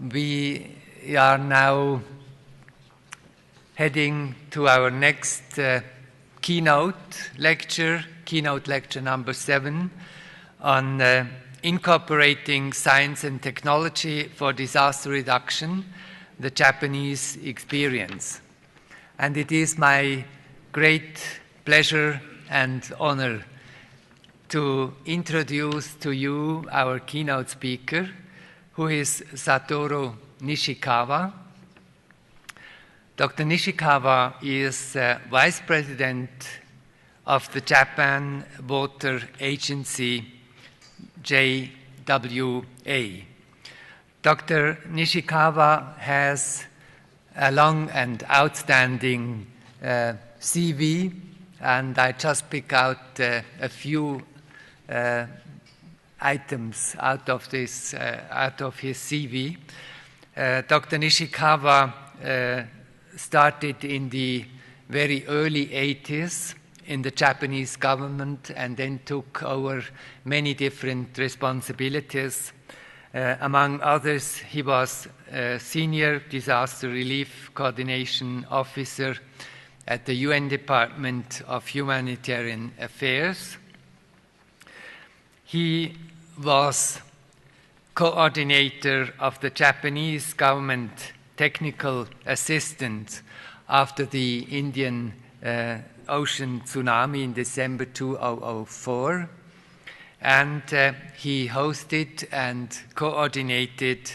we are now heading to our next keynote lecture number 7, on incorporating science and technology for disaster reduction, the Japanese experience. And it is my great pleasure and honor to introduce to you our keynote speaker, who is Satoru Nishikawa. Dr. Nishikawa is Vice President of the Japan Water Agency, JWA. Dr. Nishikawa has a long and outstanding CV, and I just pick out a few items out of his CV. Dr. Nishikawa started in the very early 80s in the Japanese government and then took over many different responsibilities. Among others, he was Senior Disaster Relief Coordination Officer at the UN Department of Humanitarian Affairs. He was coordinator of the Japanese government technical assistance after the Indian Ocean tsunami in December 2004. And he hosted and coordinated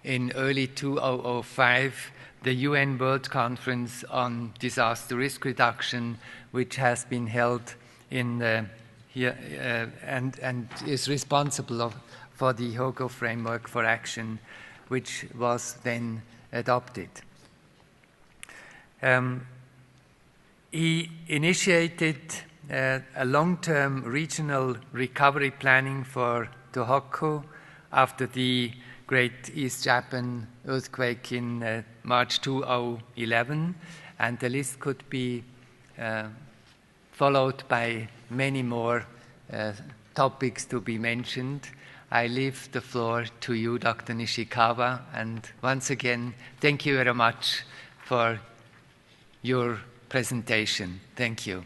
in early 2005 the UN World Conference on Disaster Risk Reduction, which has been held in here and is responsible for the Hyogo Framework for Action, which was then adopted. He initiated a long-term regional recovery planning for Tohoku after the Great East Japan earthquake in March 2011, and the list could be followed by many more topics to be mentioned. I leave the floor to you, Dr. Nishikawa, and once again, thank you very much for your presentation. Thank you.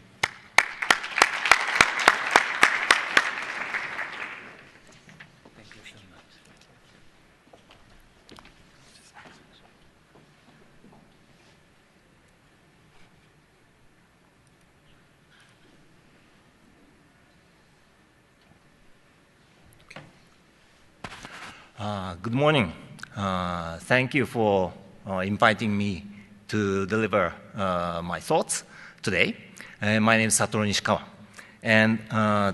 Good morning. Thank you for inviting me to deliver my thoughts today. My name is Satoru Nishikawa, and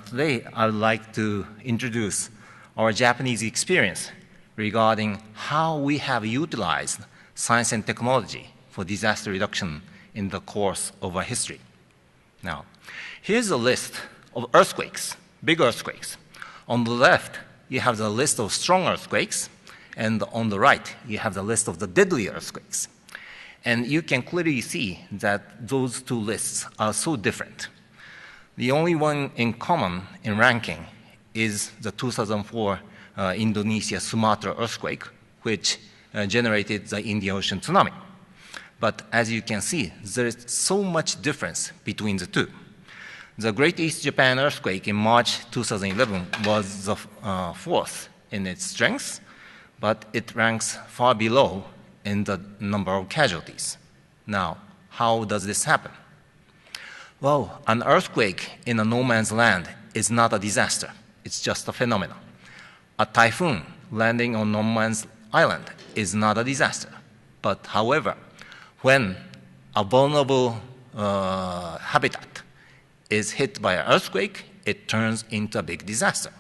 today I would like to introduce our Japanese experience regarding how we have utilized science and technology for disaster reduction in the course of our history. Now, here's a list of earthquakes, big earthquakes. On the left, you have the list of strong earthquakes, and on the right, you have the list of the deadly earthquakes. And you can clearly see that those two lists are so different. The only one in common in ranking is the 2004 Indonesia Sumatra earthquake, which generated the Indian Ocean tsunami. But as you can see, there is so much difference between the two. The Great East Japan earthquake in March 2011 was the fourth in its strength, but it ranks far below in the number of casualties. Now, how does this happen? Well, an earthquake in a no man's land is not a disaster. It's just a phenomenon. A typhoon landing on no man's island is not a disaster. But however, when a vulnerable habitat is hit by an earthquake, it turns into a big disaster.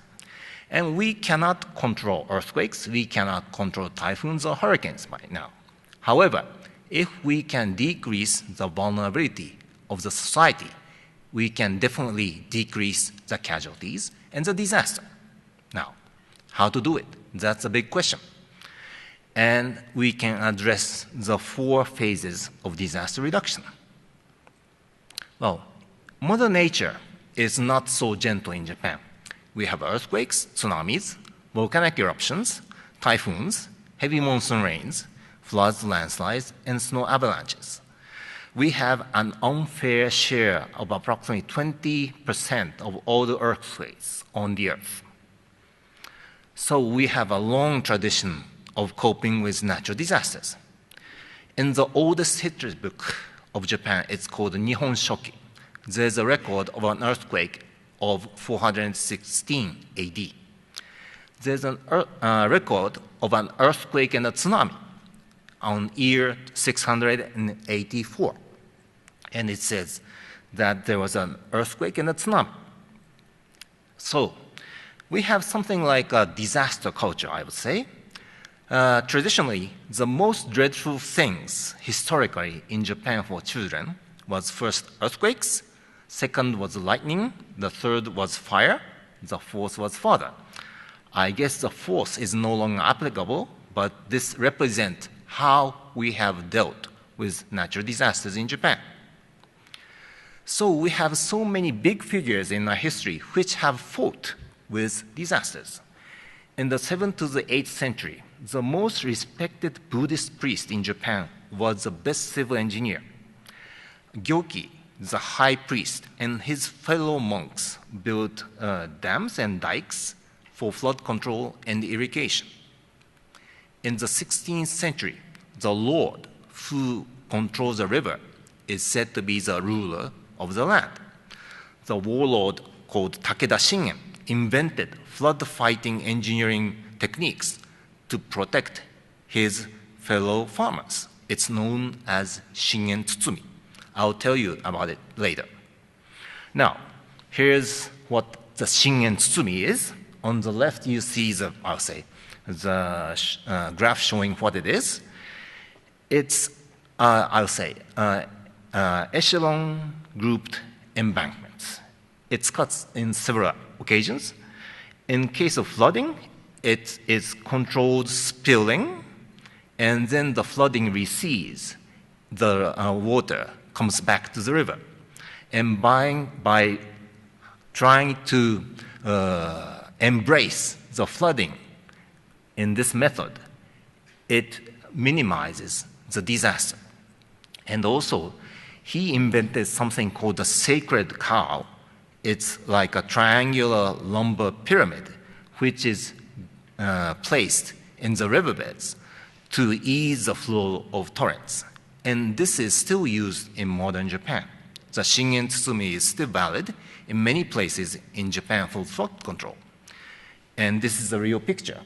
And we cannot control earthquakes, we cannot control typhoons or hurricanes right now. However, if we can decrease the vulnerability of the society, we can definitely decrease the casualties and the disaster. Now, how to do it? That's a big question. And we can address the 4 phases of disaster reduction. Well, Mother Nature is not so gentle in Japan. We have earthquakes, tsunamis, volcanic eruptions, typhoons, heavy monsoon rains, floods, landslides, and snow avalanches. We have an unfair share of approximately 20% of all the earthquakes on the earth. So we have a long tradition of coping with natural disasters. In the oldest history book of Japan, it's called Nihon Shoki. There's a record of an earthquake of 416 AD. There's a record of an earthquake and a tsunami on year 684. And it says that there was an earthquake and a tsunami. So we have something like a disaster culture, I would say. Traditionally, the most dreadful things historically in Japan for children was first earthquakes, second was lightning, the third was fire, the fourth was fire. I guess the fourth is no longer applicable, but this represents how we have dealt with natural disasters in Japan. So we have so many big figures in our history which have fought with disasters. In the 7th to the 8th century, the most respected Buddhist priest in Japan was the best civil engineer. Gyoki, the high priest, and his fellow monks built dams and dikes for flood control and irrigation. In the 16th century, the Lord who controls the river is said to be the ruler of the land. The warlord called Takeda Shingen invented flood-fighting engineering techniques to protect his fellow farmers. It's known as Shingen Tsutsumi. I'll tell you about it later. Now, here's what the Shingen Tsutsumi is. On the left, you see the graph showing what it is. It's, echelon grouped embankments. It's cut in several occasions. In case of flooding, it is controlled spilling, and then the flooding recedes. The water comes back to the river. And by trying to embrace the flooding in this method, it minimizes the disaster. And also, he invented something called the sacred cow. It's like a triangular lumber pyramid, which is placed in the riverbeds to ease the flow of torrents. And this is still used in modern Japan. The Shingen Tsutsumi is still valid in many places in Japan for flood control. And this is a real picture.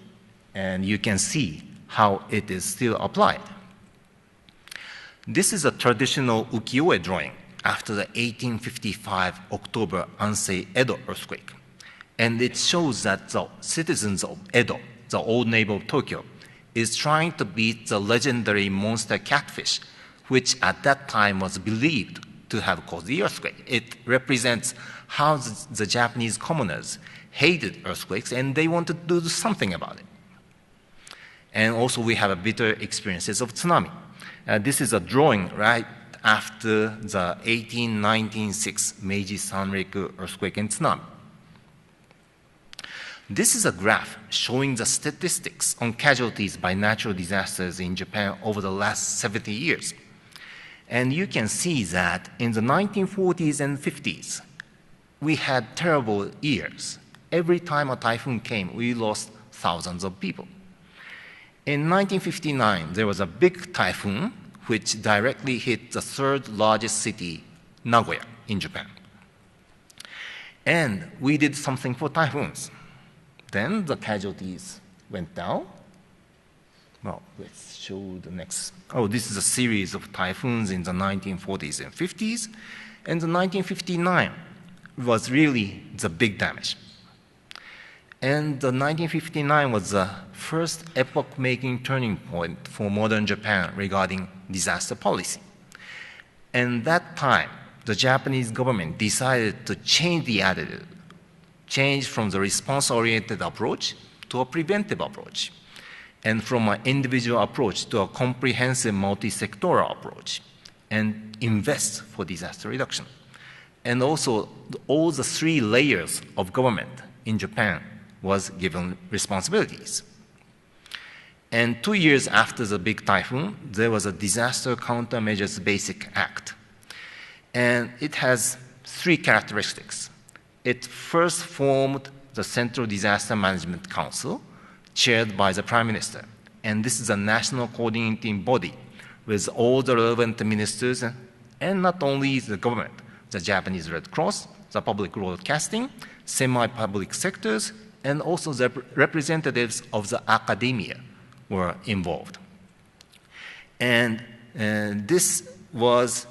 And you can see how it is still applied. This is a traditional ukiyo-e drawing after the 1855 October Ansei Edo earthquake. And it shows that the citizens of Edo, the old neighbor of Tokyo, is trying to beat the legendary monster catfish, which at that time was believed to have caused the earthquake. It represents how the Japanese commoners hated earthquakes and they wanted to do something about it. And also we have bitter experiences of tsunami. This is a drawing right after the 1896 Meiji Sanriku earthquake and tsunami. This is a graph showing the statistics on casualties by natural disasters in Japan over the last 70 years. And you can see that in the 1940s and 50s, we had terrible years. Every time a typhoon came, we lost thousands of people. In 1959, there was a big typhoon which directly hit the third largest city, Nagoya, in Japan. And we did something for typhoons. Then the casualties went down. Well, let's show the next. Oh, this is a series of typhoons in the 1940s and 50s. And the 1959 was really the big damage. And the 1959 was the first epoch-making turning point for modern Japan regarding disaster policy. And that time, the Japanese government decided to change the attitude, change from the response-oriented approach to a preventive approach, and from an individual approach to a comprehensive multi-sectoral approach, and invest for disaster reduction. And also, all the three layers of government in Japan was given responsibilities. And 2 years after the big typhoon, there was a Disaster Countermeasures Basic Act. And it has 3 characteristics. It first formed the Central Disaster Management Council, chaired by the Prime Minister. And this is a national coordinating body with all the relevant ministers and not only the government, the Japanese Red Cross, the public broadcasting, semi-public sectors, and also the representatives of the academia were involved. And this was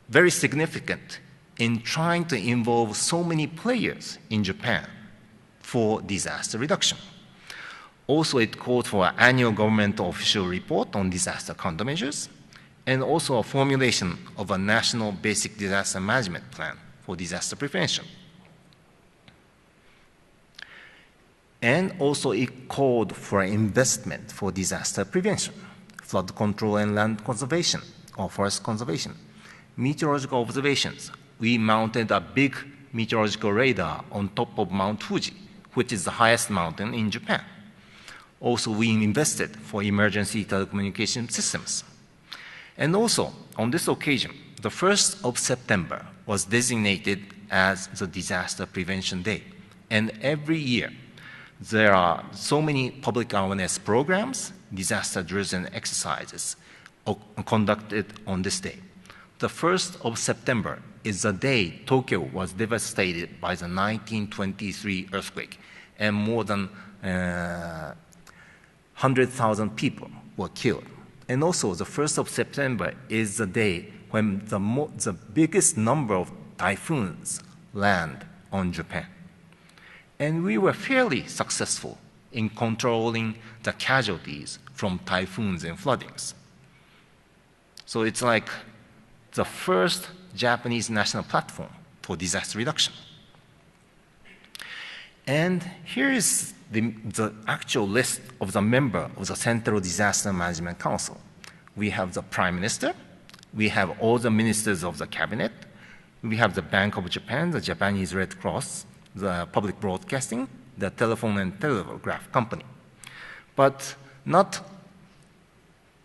very significant in trying to involve so many players in Japan for disaster reduction. Also, it called for an annual government official report on disaster countermeasures, and also a formulation of a national basic disaster management plan for disaster prevention. And also it called for investment for disaster prevention, flood control and land conservation or forest conservation. Meteorological observations. We mounted a big meteorological radar on top of Mount Fuji, which is the highest mountain in Japan. Also, we invested for emergency telecommunication systems. And also, on this occasion, the 1st of September was designated as the Disaster Prevention Day. And every year, there are so many public awareness programs, disaster drills and exercises conducted on this day. The 1st of September is the day Tokyo was devastated by the 1923 earthquake, and more than 100,000 people were killed. And also, the 1st of September is the day when the biggest number of typhoons land on Japan. And we were fairly successful in controlling the casualties from typhoons and floodings. So it's like the first Japanese national platform for disaster reduction. And here is the actual list of the members of the Central Disaster Management Council. We have the Prime Minister, we have all the ministers of the cabinet, we have the Bank of Japan, the Japanese Red Cross, the public broadcasting, the telephone and telegraph company. But not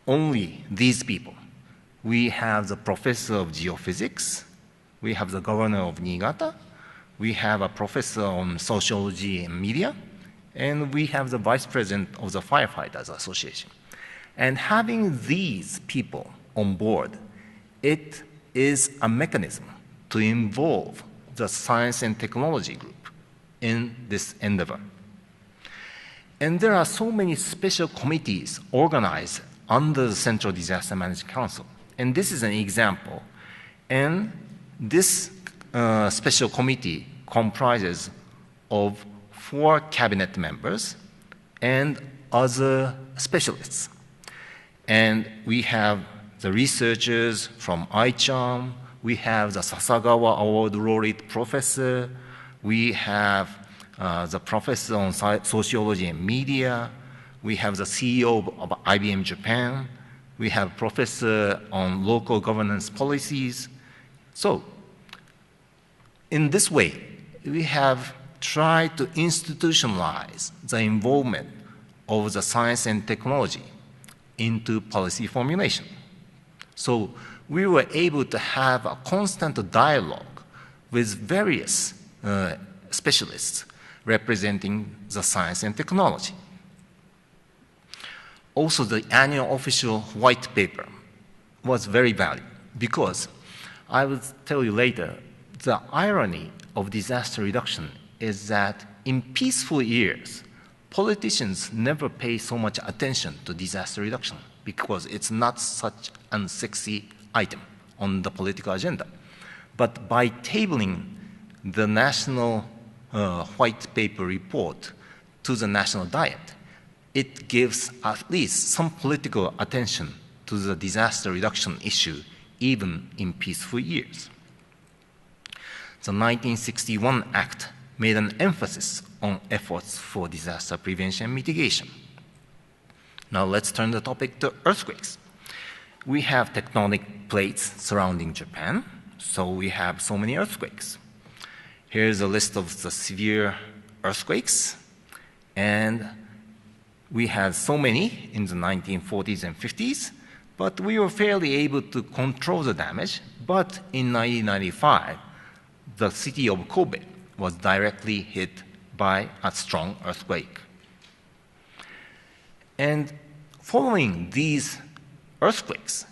only these people. We have the professor of geophysics, we have the governor of Niigata, we have a professor on sociology and media, and we have the vice president of the Firefighters Association. And having these people on board, it is a mechanism to involve the science and technology group in this endeavor. And there are so many special committees organized under the Central Disaster Management Council. And this is an example. And this special committee comprises of 4 cabinet members and other specialists. And we have the researchers from ICHAM, we have the Sasagawa Award laureate professor, we have the professor on sociology and media, we have the CEO of IBM Japan, we have professor on local governance policies. So, in this way, we have tried to institutionalize the involvement of the science and technology into policy formulation. So we were able to have a constant dialogue with various specialists representing the science and technology. Also, the annual official white paper was very valuable because I will tell you later, the irony of disaster reduction is that in peaceful years, politicians never pay so much attention to disaster reduction because it's not such a unsexy item on the political agenda. But by tabling the national white paper report to the national diet, it gives at least some political attention to the disaster reduction issue even in peaceful years. The 1961 Act made an emphasis on efforts for disaster prevention and mitigation. Now let's turn the topic to earthquakes. We have tectonic plates surrounding Japan, so we have so many earthquakes. Here's a list of the severe earthquakes, and We had so many in the 1940s and 50s, but we were fairly able to control the damage. But in 1995, the city of Kobe was directly hit by a strong earthquake. And following these earthquakes,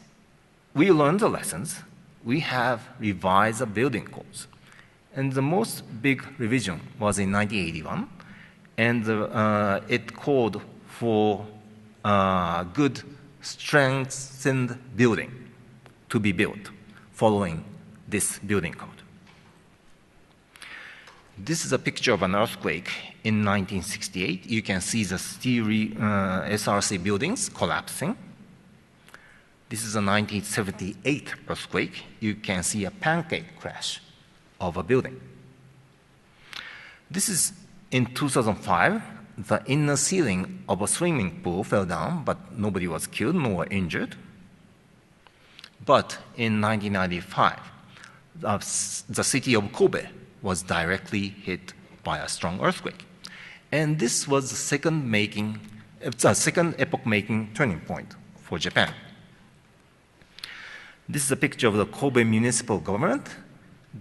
we learned the lessons. We have revised the building codes. And the most big revision was in 1981, and it called for good strengthened building to be built following this building code. This is a picture of an earthquake in 1968. You can see the steel SRC buildings collapsing. This is a 1978 earthquake. You can see a pancake crash of a building. This is in 2005. The inner ceiling of a swimming pool fell down, but nobody was killed nor injured. But in 1995, the city of Kobe was directly hit by a strong earthquake. And this was the second epoch-making turning point for Japan. This is a picture of the Kobe Municipal government.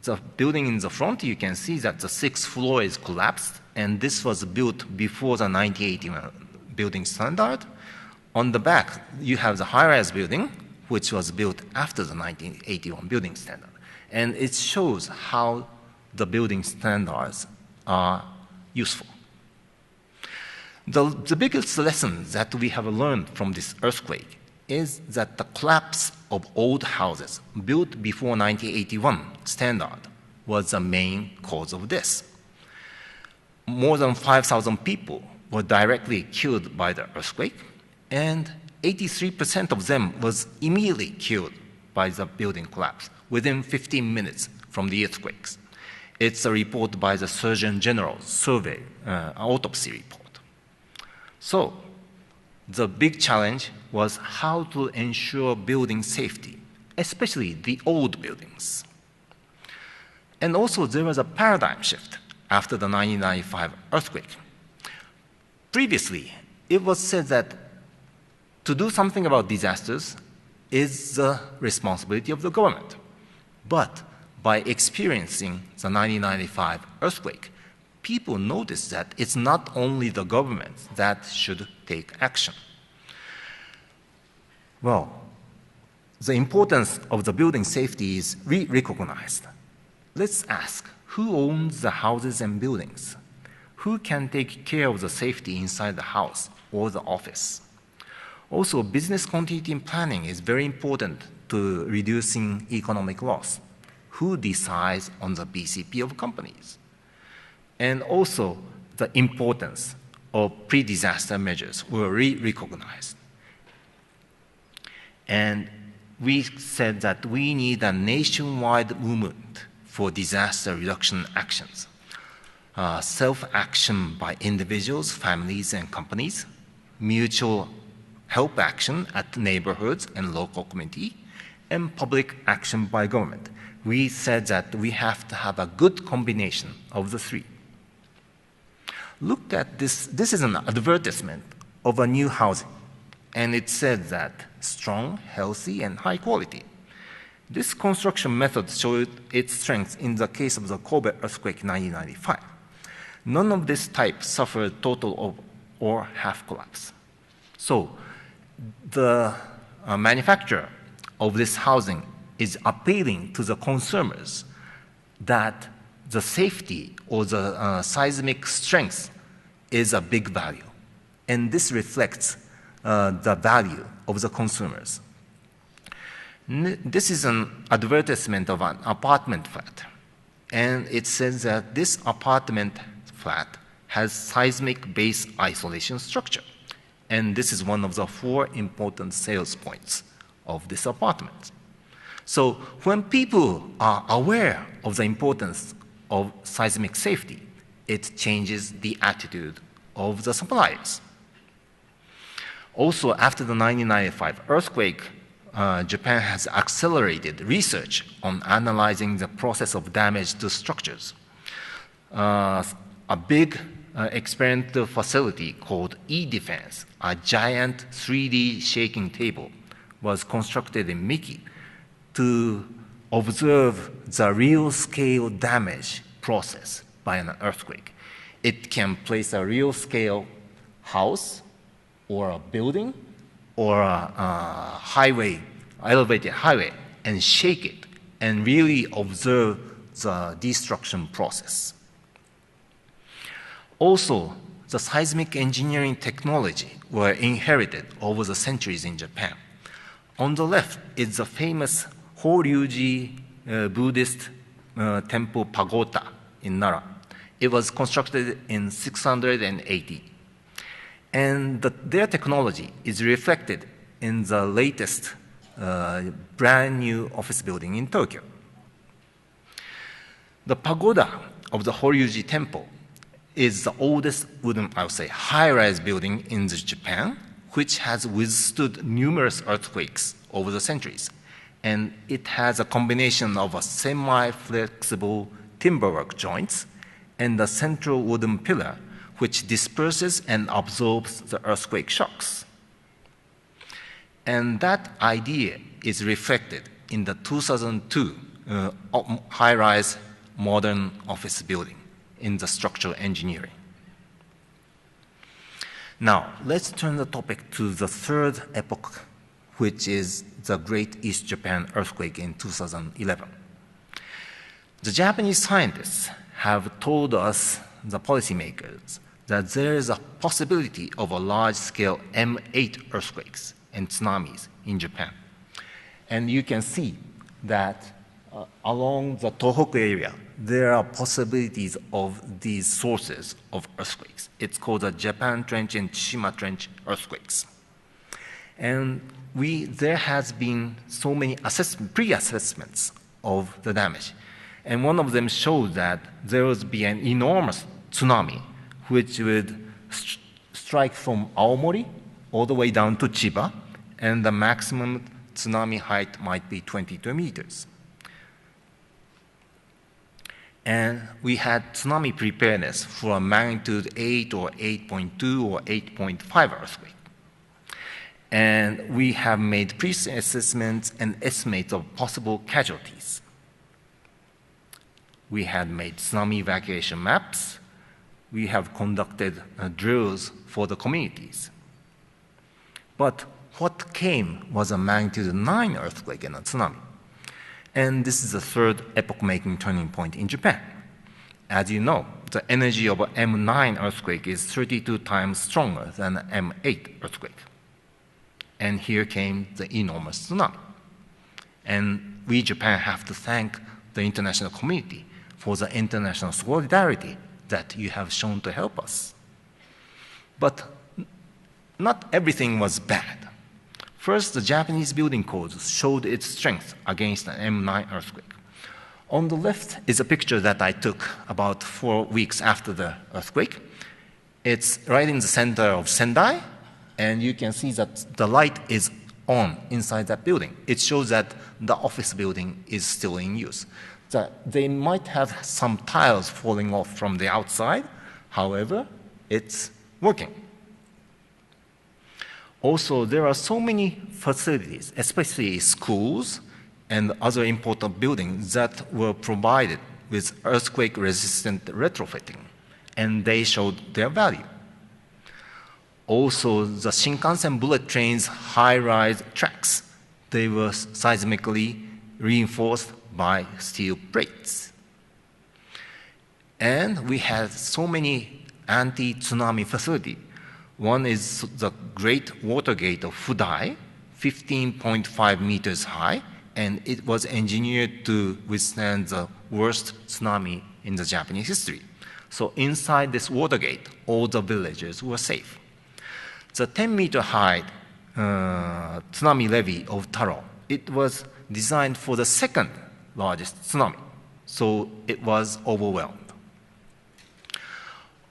The building in the front, you can see that the 6th floor is collapsed, and this was built before the 1981 building standard. On the back, you have the high-rise building, which was built after the 1981 building standard. And it shows how the building standards are useful. The biggest lesson that we have learned from this earthquake is that the collapse of old houses built before 1981 standard was the main cause of this. More than 5,000 people were directly killed by the earthquake, and 83% of them was immediately killed by the building collapse within 15 minutes from the earthquakes. It's a report by the Surgeon General's survey, autopsy report. So, the big challenge was how to ensure building safety, especially the old buildings. And also, there was a paradigm shift after the 1995 earthquake. Previously, it was said that to do something about disasters is the responsibility of the government. But by experiencing the 1995 earthquake, people noticed that it's not only the government that should take action. Well, the importance of the building safety is recognized. Let's ask, who owns the houses and buildings? Who can take care of the safety inside the house or the office? Also, business continuity planning is very important to reducing economic loss. Who decides on the BCP of companies? And also, the importance of pre-disaster measures were recognized. And we said that we need a nationwide movement for disaster reduction actions. Self-action by individuals, families, and companies, mutual help action at neighborhoods and local community, and public action by government. We said that we have to have a good combination of the three. Look at this. This is an advertisement of a new housing, and it said that strong, healthy, and high quality. This construction method showed its strength in the case of the Kobe earthquake in 1995. None of this type suffered total or half collapse. So the manufacturer of this housing is appealing to the consumers that the safety or the seismic strength is a big value. And this reflects the value of the consumers. This is an advertisement of an apartment flat. And it says that this apartment flat has seismic base isolation structure. And this is one of the 4 important sales points of this apartment. So when people are aware of the importance of seismic safety, it changes the attitude of the suppliers. Also, after the 1995 earthquake, Japan has accelerated research on analyzing the process of damage to structures. A big experimental facility called E-Defense, a giant 3D shaking table, was constructed in Miki to observe the real-scale damage process by an earthquake. It can place a real-scale house or a building or a highway, elevated highway, and shake it and really observe the destruction process. Also, the seismic engineering technology were inherited over the centuries in Japan. On the left is the famous Horyuji Buddhist temple pagoda in Nara. It was constructed in 680. And their technology is reflected in the latest brand new office building in Tokyo. The pagoda of the Horyuji temple is the oldest wooden, I would say, high-rise building in Japan, which has withstood numerous earthquakes over the centuries. And it has a combination of a semi-flexible timberwork joints and a central wooden pillar, which disperses and absorbs the earthquake shocks. And that idea is reflected in the 2002 high-rise modern office building in the structural engineering. Now, let's turn the topic to the third epoch, which is the Great East Japan earthquake in 2011. The Japanese scientists have told us, the policymakers, that there is a possibility of a large-scale M8 earthquakes and tsunamis in Japan. And you can see that along the Tohoku area, there are possibilities of these sources of earthquakes. It's called the Japan Trench and Tsushima Trench earthquakes. And there has been so many pre-assessments of the damage. And one of them showed that there would be an enormous tsunami which would strike from Aomori all the way down to Chiba, and the maximum tsunami height might be 22 meters. And we had tsunami preparedness for a magnitude 8 or 8.2 or 8.5 earthquake. And we have made pre-assessments and estimates of possible casualties. We had made tsunami evacuation maps. We have conducted drills for the communities. But what came was a magnitude 9 earthquake and a tsunami. And this is the third epoch-making turning point in Japan. As you know, the energy of an M9 earthquake is 32 times stronger than an M8 earthquake. And here came the enormous tsunami. And we, Japan, have to thank the international community for the international solidarity that you have shown to help us. But not everything was bad. First, the Japanese building codes showed its strength against an M9 earthquake. On the left is a picture that I took about 4 weeks after the earthquake. It's right in the center of Sendai, and you can see that the light is on inside that building. It shows that the office building is still in use. They might have some tiles falling off from the outside. However, it's working. Also, there are so many facilities, especially schools and other important buildings, that were provided with earthquake-resistant retrofitting, and they showed their value. Also, the Shinkansen bullet trains' high-rise tracks, they were seismically reinforced by steel plates. And we had so many anti-tsunami facilities. One is the Great Water Gate of Fudai, 15.5 meters high, and it was engineered to withstand the worst tsunami in the Japanese history. So inside this water gate, all the villagers were safe. The 10-meter high tsunami levee of Taro, it was designed for the second largest tsunami, so it was overwhelmed.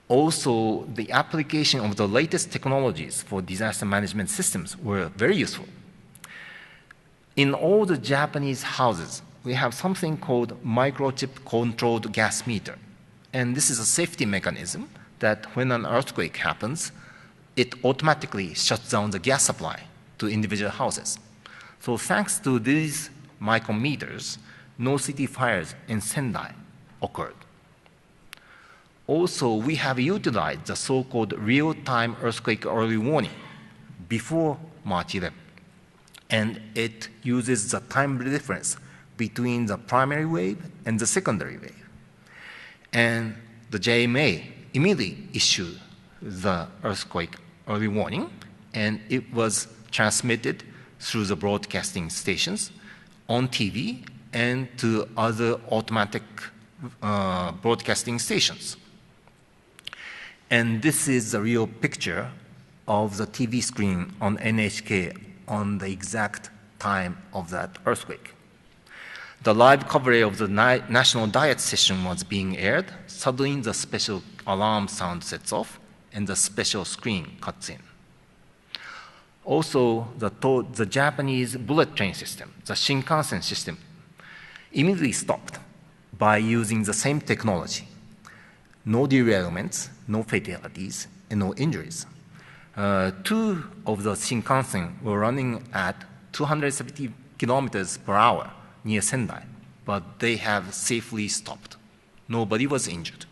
Also, the application of the latest technologies for disaster management systems were very useful. In all the Japanese houses, we have something called microchip controlled gas meter. And this is a safety mechanism that when an earthquake happens, it automatically shuts down the gas supply to individual houses. So thanks to these micrometers, no city fires in Sendai occurred. Also, we have utilized the so-called real-time earthquake early warning before March 11, and it uses the time difference between the primary wave and the secondary wave. And the JMA immediately issued the earthquake early warning, and it was transmitted through the broadcasting stations on TV and to other automatic broadcasting stations. And this is the real picture of the TV screen on NHK on the exact time of that earthquake. The live coverage of the national diet session was being aired. Suddenly, the special alarm sound sets off, and the special screen cuts in. Also, the Japanese bullet train system, the Shinkansen system, immediately stopped by using the same technology. No derailments, no fatalities, and no injuries. Two of the Shinkansen were running at 270 kilometers per hour near Sendai, but they have safely stopped. Nobody was injured.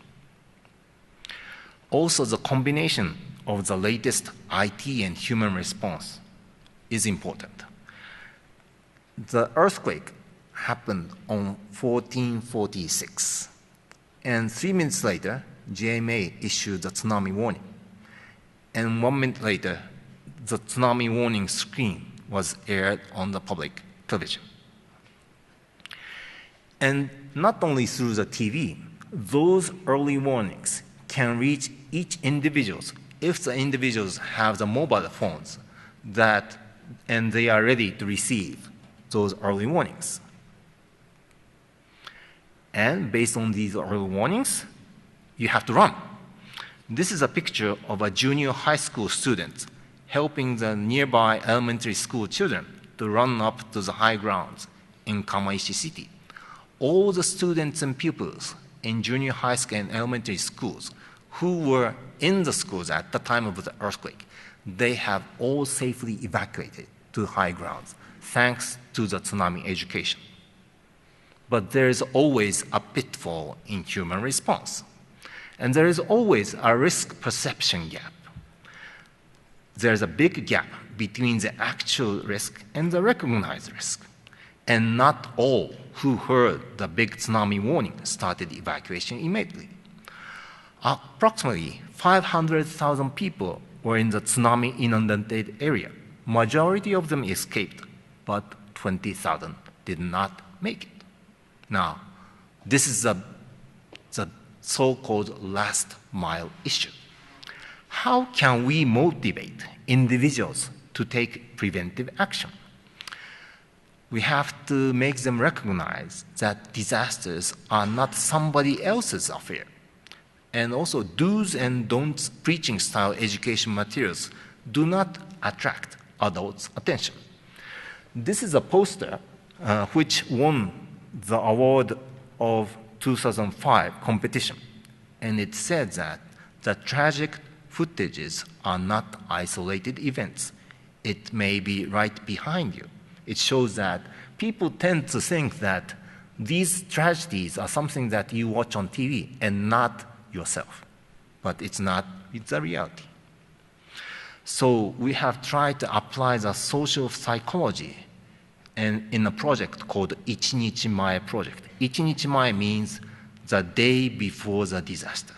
Also, the combination of the latest IT and human response is important. The earthquake happened on 1446, and 3 minutes later, JMA issued the tsunami warning. And 1 minute later, the tsunami warning screen was aired on the public television. And not only through the TV, those early warnings can reach each individual if the individuals have the mobile phones and they are ready to receive those early warnings. And based on these early warnings, you have to run. This is a picture of a junior high school student helping the nearby elementary school children to run up to the high grounds in Kamaishi City. All the students and pupils in junior high school and elementary schools who were in the schools at the time of the earthquake, they have all safely evacuated to high grounds thanks to the tsunami education. But there is always a pitfall in human response. And there is always a risk perception gap. There's a big gap between the actual risk and the recognized risk. And not all who heard the big tsunami warning started evacuation immediately. Approximately 500,000 people were in the tsunami inundated area. Majority of them escaped, but 20,000 did not make it. Now, this is the so-called last mile issue. How can we motivate individuals to take preventive action? We have to make them recognize that disasters are not somebody else's affair. And also, do's and don'ts preaching style education materials do not attract adults' attention. This is a poster which won the award of 2005 competition. And it said that the tragic footages are not isolated events. It may be right behind you. It shows that people tend to think that these tragedies are something that you watch on TV and not yourself. But it's not, it's a reality. So we have tried to apply the social psychology in a project called Ichinichimae project. Ichinichimae means the day before the disaster.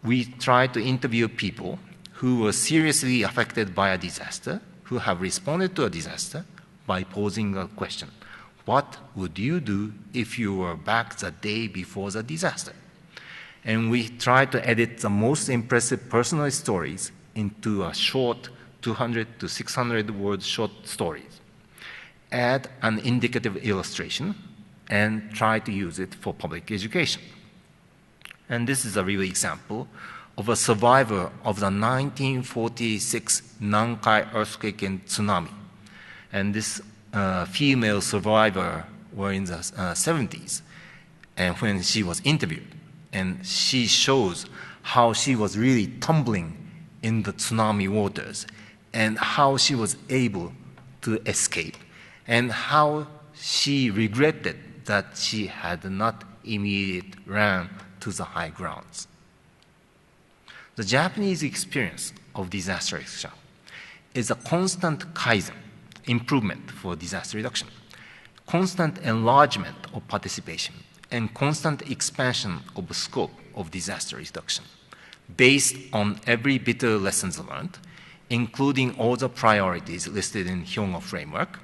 We try to interview people who were seriously affected by a disaster, who have responded to a disaster by posing a question. What would you do if you were back the day before the disaster? And we try to edit the most impressive personal stories into a short 200 to 600 word short stories. Add an indicative illustration and try to use it for public education. And this is a real example of a survivor of the 1946 Nankai earthquake and tsunami. And this female survivor were in the 70s and when she was interviewed. And she shows how she was really tumbling in the tsunami waters, and how she was able to escape, and how she regretted that she had not immediately ran to the high grounds. The Japanese experience of disaster reduction is a constant kaizen, improvement for disaster reduction, constant enlargement of participation, and constant expansion of the scope of disaster reduction, based on every bitter lessons learned, including all the priorities listed in Hyogo framework,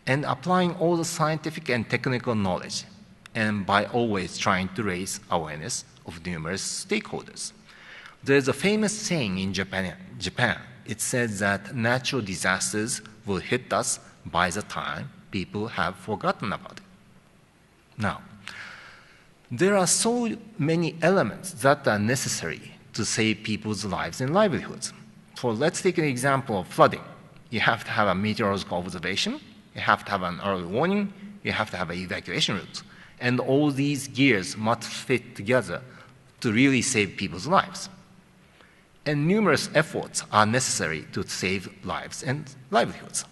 and applying all the scientific and technical knowledge, and by always trying to raise awareness of numerous stakeholders. There's a famous saying in Japan. It says that natural disasters will hit us by the time people have forgotten about it. Now, there are so many elements that are necessary to save people's lives and livelihoods. Let's take an example of flooding. You have to have a meteorological observation, you have to have an early warning, you have to have an evacuation route. And all these gears must fit together to really save people's lives. And numerous efforts are necessary to save lives and livelihoods.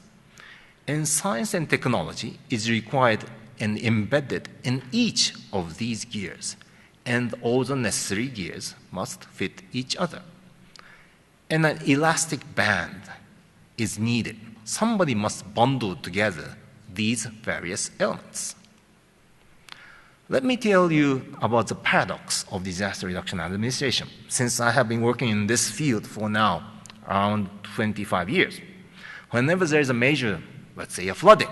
And science and technology is required and embedded in each of these gears, and all the necessary gears must fit each other. And an elastic band is needed. Somebody must bundle together these various elements. Let me tell you about the paradox of disaster reduction administration, since I have been working in this field for now around 25 years. Whenever there is a major, let's say a flooding,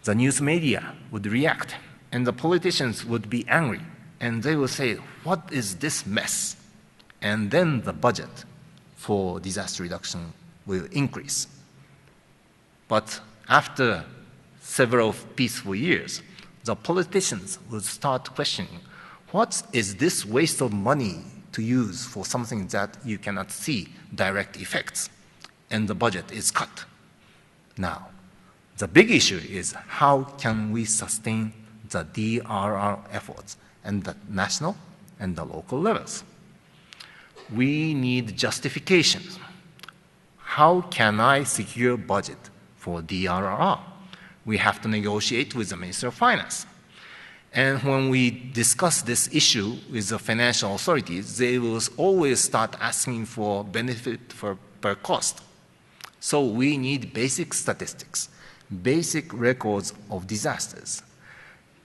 the news media would react, and the politicians would be angry, and they will say, "What is this mess?" And then the budget for disaster reduction will increase. But after several peaceful years, the politicians would start questioning, what is this waste of money to use for something that you cannot see direct effects? And the budget is cut. Now, the big issue is how can we sustain the DRR efforts at the national and the local levels? We need justifications. How can I secure budget for DRR? We have to negotiate with the Minister of Finance. And when we discuss this issue with the financial authorities, they will always start asking for benefit per cost. So we need basic statistics, basic records of disasters.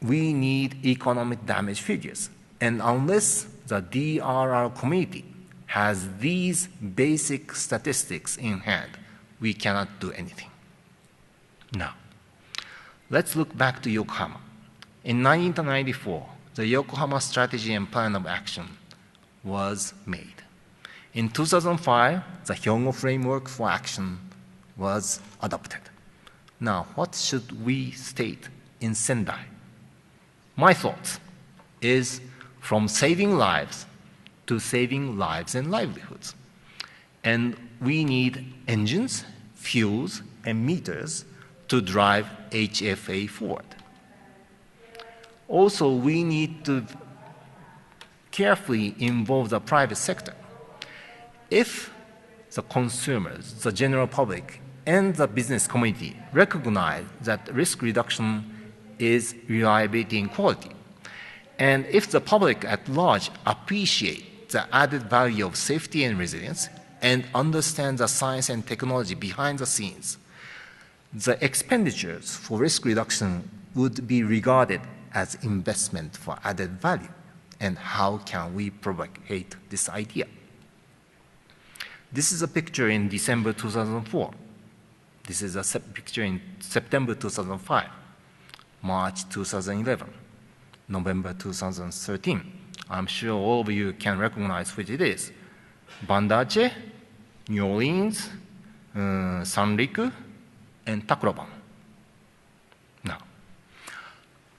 We need economic damage figures. And unless the DRR community has these basic statistics in hand, we cannot do anything. Now, let's look back to Yokohama. In 1994, the Yokohama Strategy and Plan of Action was made. In 2005, the Hyogo Framework for Action was adopted. Now, what should we state in Sendai? My thoughts is from saving lives to saving lives and livelihoods. And we need engines, fuels, and meters to drive HFA forward. Also, we need to carefully involve the private sector. If the consumers, the general public, and the business community recognize that risk reduction is reliability and quality, and if the public at large appreciate the added value of safety and resilience and understand the science and technology behind the scenes, the expenditures for risk reduction would be regarded as investment for added value. And how can we propagate this idea? This is a picture in December 2004. This is a picture in September 2005, March 2011, November 2013. I'm sure all of you can recognize which it is. Banda Aceh, New Orleans, Sanriku, and Tacloban. Now,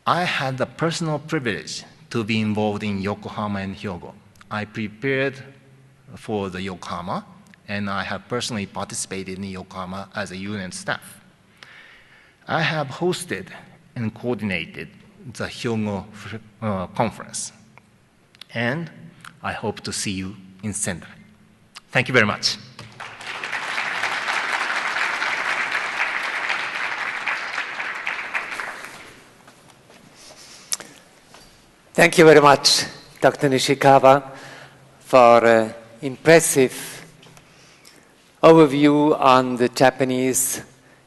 I had the personal privilege to be involved in Yokohama and Hyogo. I prepared for the Yokohama, and I have personally participated in Yokohama as a UN staff. I have hosted and coordinated the Hyogo conference. And I hope to see you in Sendai. Thank you very much. Thank you very much, Dr. Nishikawa, for an impressive overview on the Japanese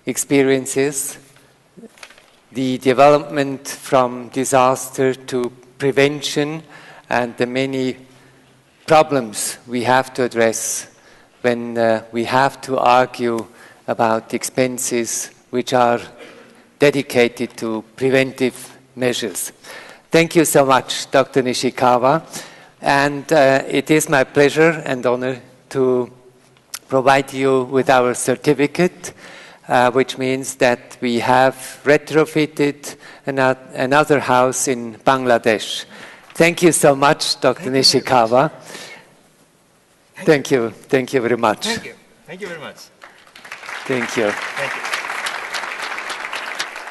experiences, the development from disaster to prevention, and the many problems we have to address when we have to argue about expenses which are dedicated to preventive measures. Thank you so much, Dr. Nishikawa. And it is my pleasure and honor to provide you with our certificate, which means that we have retrofitted another house in Bangladesh. Thank you so much, Dr. Nishikawa. Thank you. Thank you very much. Thank you. Thank you very much. Thank you. Thank you.